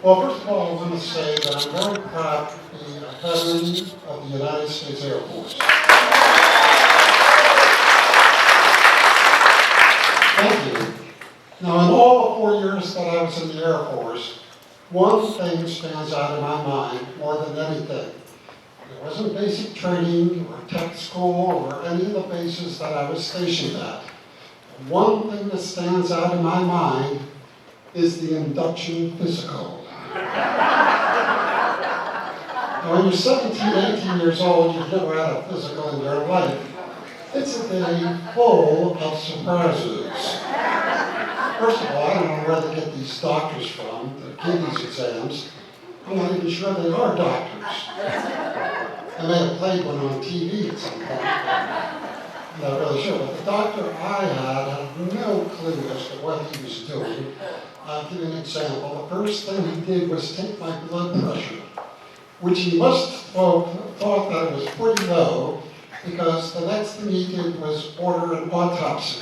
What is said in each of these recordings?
Well, first of all, I want to say that I'm very proud to be a veteran of the United States Air Force. Thank you. Now, in all the 4 years that I was in the Air Force, one thing stands out in my mind more than anything. It wasn't basic training or tech school or any of the bases that I was stationed at. One thing that stands out in my mind is the induction physical. Now, when you're 17, 18 years old, you've never had a physical in your life. It's a day full of surprises. First of all, I don't know where they get these doctors from that give these exams. I'm not even sure they are doctors. I may have played one on TV at some point. I'm not really sure, but the doctor I had no clue as to what he was doing. I'll give you an example. The first thing he did was take my blood pressure, which he must have thought that it was pretty low, because the next thing he did was order an autopsy.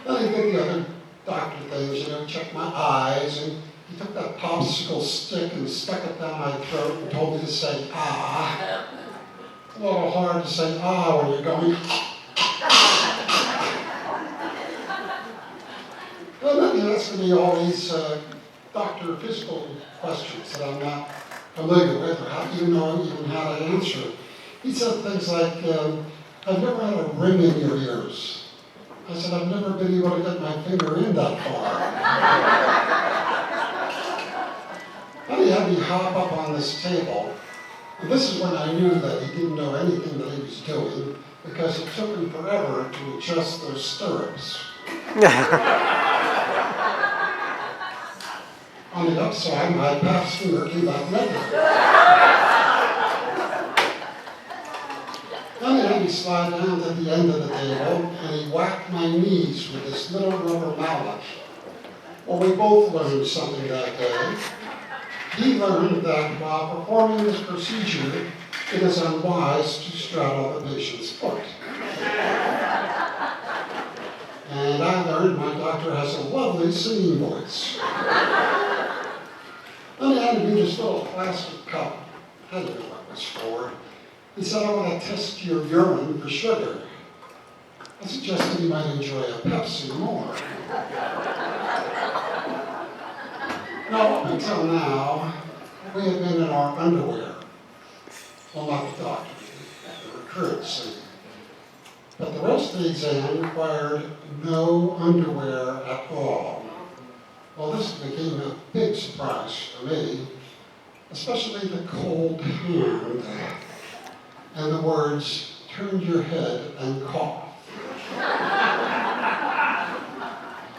Then he did the other doctor things, checked my eyes, and he took that popsicle stick and stuck it down my throat and told me to say, ah. It's a little hard to say ah when you're going. Well, then he asked me all these doctor physical questions that I'm not familiar with, or how do you know even how to answer. He said things like, I've never had a ring in your ears. I said, I've never been able to get my finger in that far. Then he had me hop up on this table, and this is when I knew that he didn't know anything that he was doing, because it took him forever to adjust those stirrups. On the upside, my past finger came out negative. Then he had me slide down to the end of the table, and he whacked my knees with this little rubber mallet. Well, we both learned something that day. He learned that while performing this procedure, it is unwise to straddle the patient's foot. And I learned my doctor has a lovely singing voice. Then he handed me this little plastic cup. I didn't know what it was for. He said, I want to test your urine for sugar. I suggested he might enjoy a Pepsi more. Now, up until now, we have been in our underwear. Well, not the doctor, the recruits. But the rest of the exam required no underwear at all. Well, this became a big surprise for me, especially the cold hand and the words, turn your head and cough.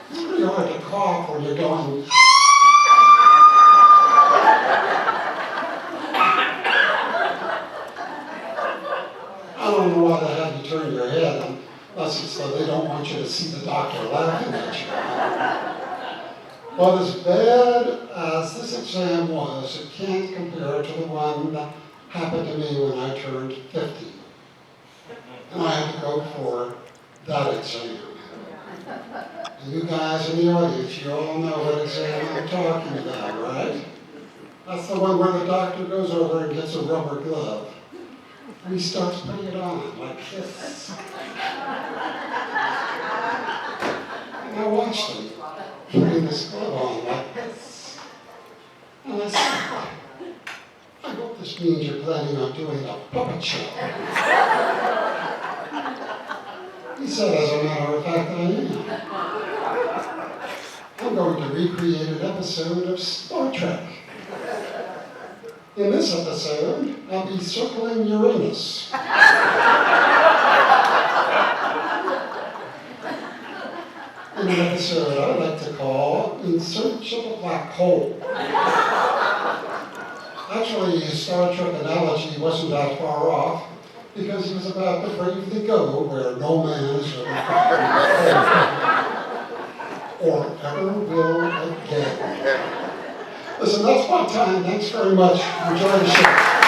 It's pretty hard to cough when you're going, I don't know why they have you turn your head unless it's so they don't want you to see the doctor laughing at you. But as bad as this exam was, it can't compare to the one that happened to me when I turned 50. And I had to go for that exam. And you guys in the audience, you all know what exam I'm talking about, right? That's the one where the doctor goes over and gets a rubber glove. And he starts putting it on like this. And I watched him putting this glove on like this. And I said, I hope this means you're planning on doing a puppet show. He said, as a matter of fact, I am. I'm going to recreate an episode of Star Trek. In this episode, I'll be circling Uranus. In an episode I like to call In Search of a Black Hole. Actually, his Star Trek analogy wasn't that far off, because he was about to bravely go where no man has ever gone, or ever will again. Listen, that's my time. Thanks very much. Enjoy the show.